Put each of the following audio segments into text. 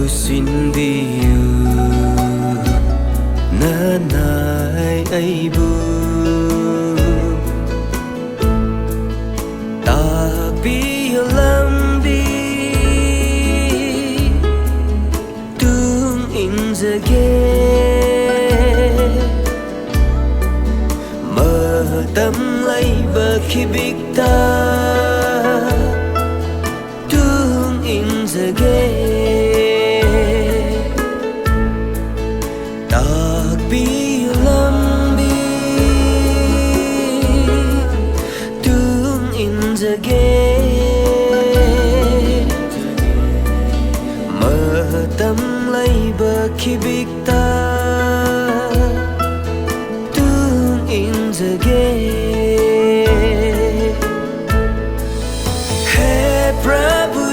Sindiyu nanai aibu Tabiyu lambi tung injage Matam laiba khibikta tung injage Tabiyu lambi tung injage Matam laiba khibikta tung injage He Prabhu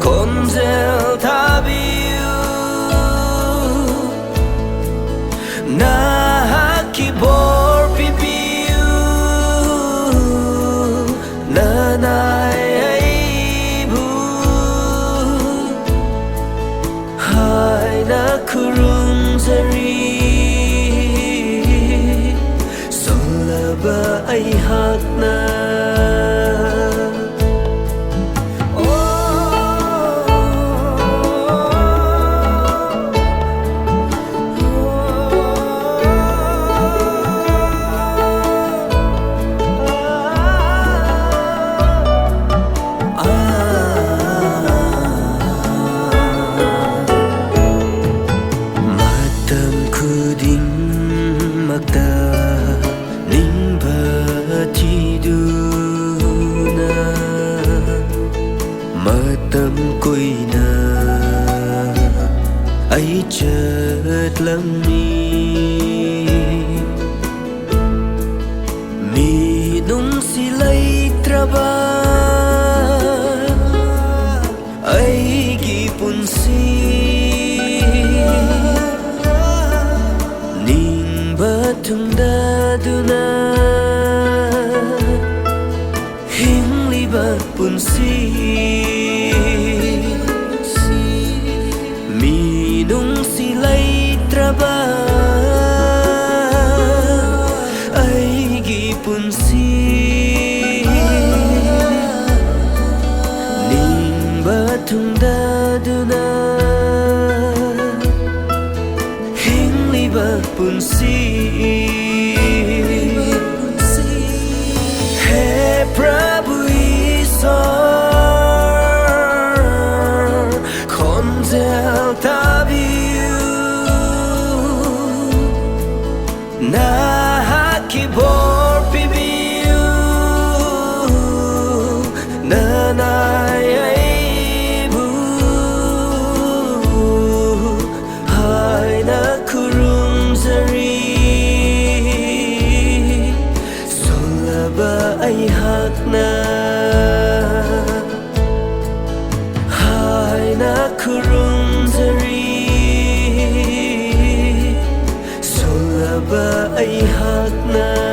Khonjel Tabiyu Nahaki bor pipiyu Nanai aibu Hai na kurung jari Solaba ai hakna Matam koina ai chợt lắng mi nung si lay traba ai gi punsi ning batung daduna hing liba punsi Minung silay traba ay gipunsi Ning batung daduna hingli bapunsi He Prabhu Khonjel Tabiyu Nahaki bor pipiyu Nanai aibu Hai na kurung jari Solaba ai hakna kurung jari Solaba ai hakna